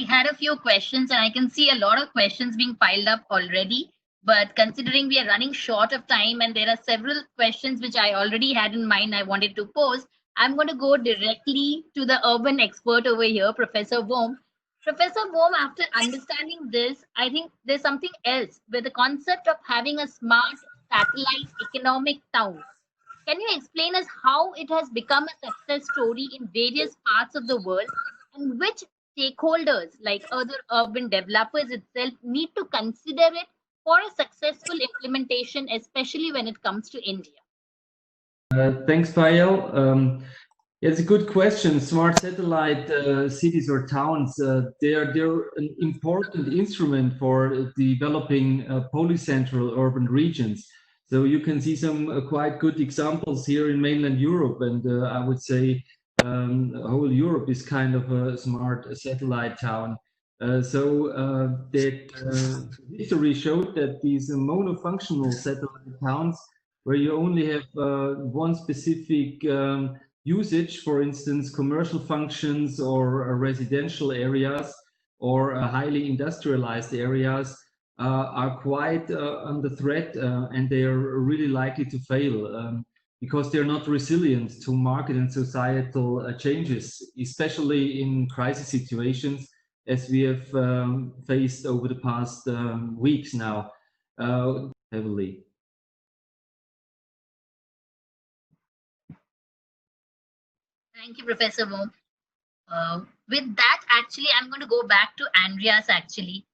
I had a few questions and I can see a lot of questions being piled up already. But considering we are running short of time and there are several questions which I already had in mind I wanted to pose, I'm going to go directly to the urban expert over here, Professor Bohm. Professor Bohm, after understanding this, I think there's something else with the concept of having a smart satellite economic town. Can you explain us how it has become a success story in various parts of the world and which stakeholders like other urban developers itself need to consider it for a successful implementation, especially when it comes to India? Thanks, Payal. It's a good question. Smart satellite cities or towns, they're an important instrument for developing polycentral urban regions. So you can see some quite good examples here in mainland Europe, and I would say whole Europe is kind of a smart satellite town. History showed that these monofunctional satellite towns, where you only have one specific usage, for instance, commercial functions or residential areas or highly industrialized areas, are quite under threat, and they are really likely to fail because they're not resilient to market and societal changes, especially in crisis situations, as we have faced over the past weeks now, heavily. Thank you, Professor Bohm. With that, actually, I'm going to go back to Andreas, actually.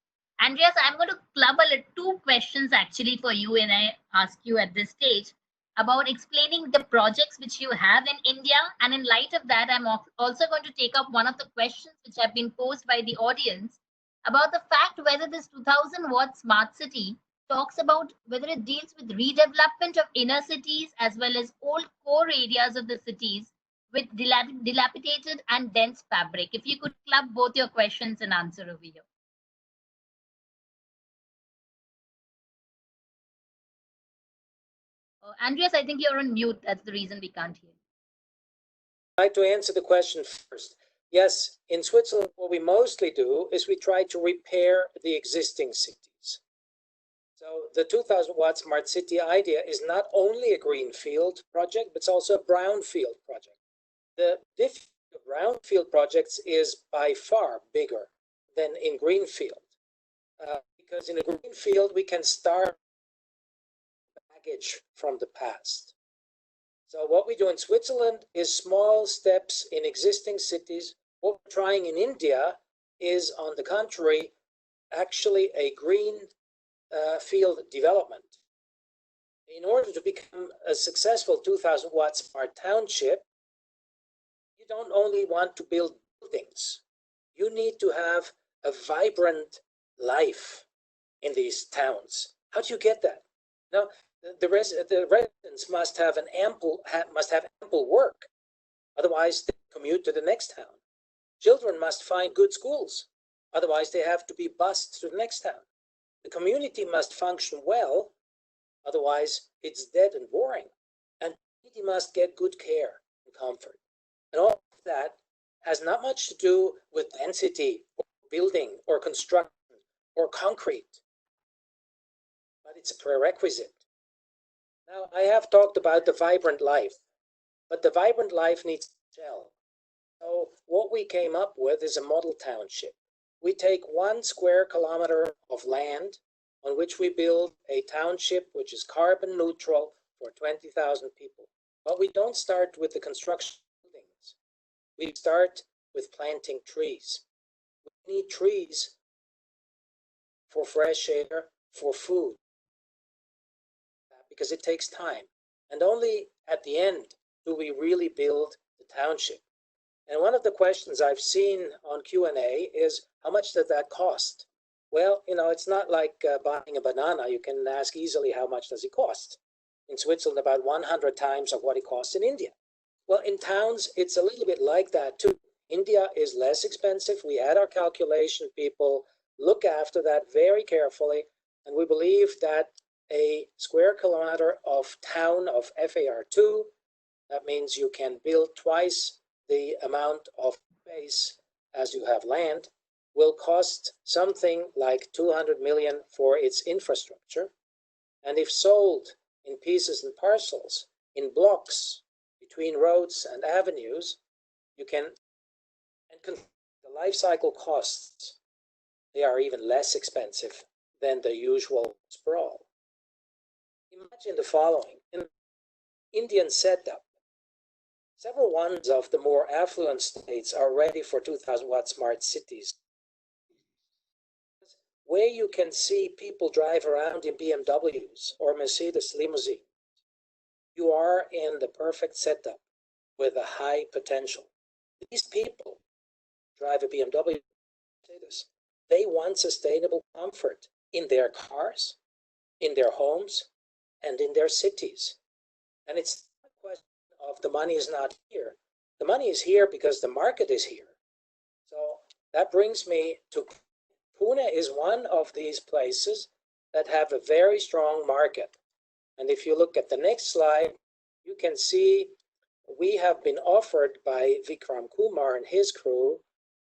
Andreas, I'm going to club two questions, actually, for you, and I ask you at this stage about explaining the projects which you have in India. And in light of that, I'm also going to take up one of the questions which have been posed by the audience about the fact whether this 2000-watt smart city talks about whether it deals with redevelopment of inner cities as well as old core areas of the cities with dilapidated and dense fabric. If you could club both your questions and answer over here. Andreas, I think you're on mute. That's the reason we can't hear. I'd like to answer the question first. Yes, in Switzerland, what we mostly do is we try to repair the existing cities. So the 2000-watt smart city idea is not only a greenfield project, but it's also a brownfield project. The difficulty of brownfield projects is by far bigger than in greenfield, because in a greenfield we can start baggage from the past. So what we do in Switzerland is small steps in existing cities. What we're trying in India is, on the contrary, actually a green field development. In order to become a successful 2000-watt smart township, you don't only want to build buildings. You need to have a vibrant life in these towns. How do you get that? Now, the residents must have ample work, otherwise they commute to the next town. Children must find good schools, otherwise they have to be bused to the next town. The community must function well, otherwise it's dead and boring. And the community must get good care and comfort. And all of that has not much to do with density or building or construction or concrete, but it's a prerequisite. Now, I have talked about the vibrant life, but the vibrant life needs a shell. So what we came up with is a model township. We take 1 square kilometer of land on which we build a township which is carbon neutral for 20,000 people. But we don't start with the construction of buildings. We start with planting trees. We need trees for fresh air, for food, because it takes time. And only at the end do we really build the township. And one of the questions I've seen on Q&A is, how much does that cost? Well, it's not like buying a banana. You can ask easily, how much does it cost? In Switzerland, about 100 times of what it costs in India. Well, in towns, it's a little bit like that too. India is less expensive. We had our calculation people look after that very carefully. And we believe that a square kilometer of town of FAR2, that means you can build twice the amount of space as you have land, will cost something like 200 million for its infrastructure. And if sold in pieces and parcels, in blocks, between roads and avenues, you can, and the life cycle costs, they are even less expensive than the usual sprawl. Imagine the following. In Indian setup, several ones of the more affluent states are ready for 2,000 watt smart cities, where you can see people drive around in BMWs or Mercedes limousine. You are in the perfect setup with a high potential. These people drive a BMW, Mercedes. They want sustainable comfort in their cars, in their homes, and in their cities. And it's not a question of the money is not here. The money is here because the market is here. So that brings me to Pune is one of these places that have a very strong market. And if you look at the next slide, you can see we have been offered by Vikram Kumar and his crew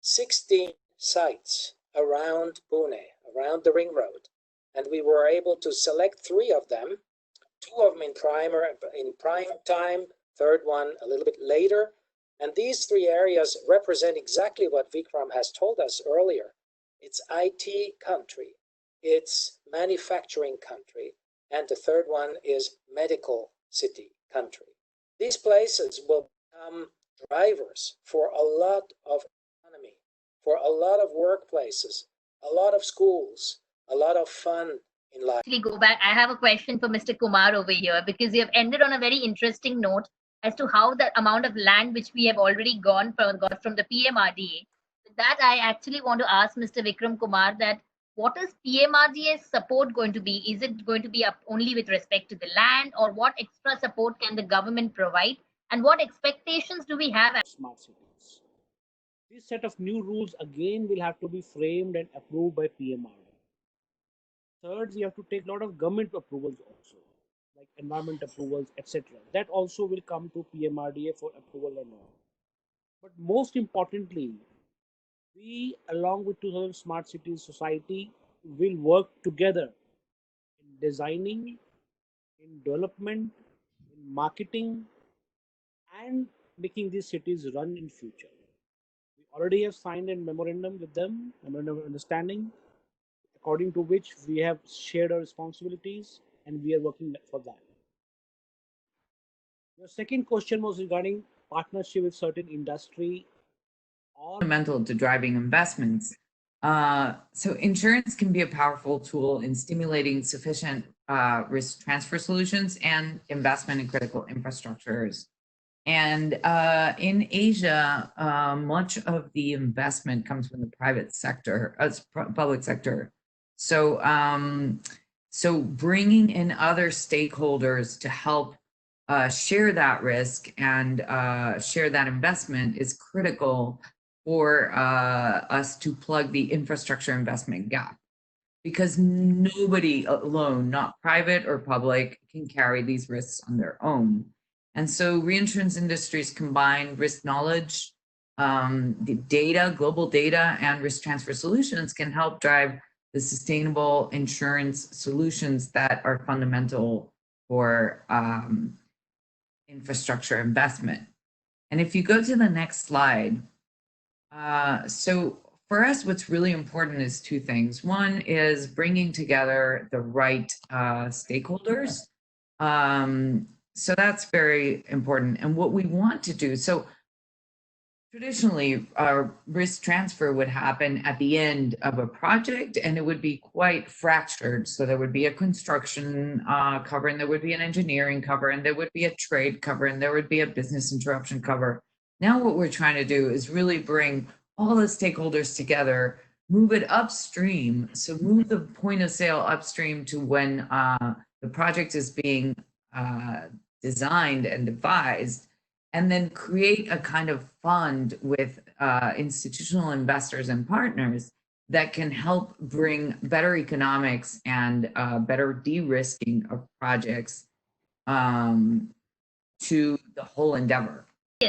16 sites around Pune, around the ring road. And we were able to select 3 of them, 2 of them in prime time, third one a little bit later. And these 3 areas represent exactly what Vikram has told us earlier. It's IT country, it's manufacturing country, and the third one is medical city country. These places will become drivers for a lot of economy, for a lot of workplaces, a lot of schools, a lot of fun in life. Actually, go back. I have a question for Mr. Kumar over here, because you have ended on a very interesting note as to how the amount of land which we have already got from the PMRDA. With that, I actually want to ask Mr. Vikram Kumar that what is PMRDA's support going to be? Is it going to be up only with respect to the land, or what extra support can the government provide? And what expectations do we have? Smart cities. This set of new rules again will have to be framed and approved by PMRDA. Third, we have to take a lot of government approvals also, like environment approvals, etc. That also will come to PMRDA for approval and all. But most importantly, we, along with 2000 Smart Cities Society, will work together in designing, in development, in marketing, and making these cities run in future. We already have signed a memorandum with them, memorandum of understanding, according to which we have shared our responsibilities and we are working for that. Your second question was regarding partnership with certain industry. Fundamental to driving investments. So insurance can be a powerful tool in stimulating sufficient risk transfer solutions and investment in critical infrastructures. And in Asia, much of the investment comes from the private sector, public sector. So, so bringing in other stakeholders to help share that risk and share that investment is critical for us to plug the infrastructure investment gap, because nobody alone, not private or public, can carry these risks on their own. And so reinsurance industries combine risk knowledge, the data, global data, and risk transfer solutions can help drive the sustainable insurance solutions that are fundamental for infrastructure investment. And if you go to the next slide, so for us, what's really important is 2 things. One is bringing together the right stakeholders. So that's very important. And what we want to do, so traditionally, risk transfer would happen at the end of a project, and it would be quite fractured. So there would be a construction cover, and there would be an engineering cover, and there would be a trade cover, and there would be a business interruption cover. Now what we're trying to do is really bring all the stakeholders together, move it upstream. So move the point of sale upstream to when the project is being designed and devised, and then create a kind of fund with institutional investors and partners that can help bring better economics and better de-risking of projects to the whole endeavor.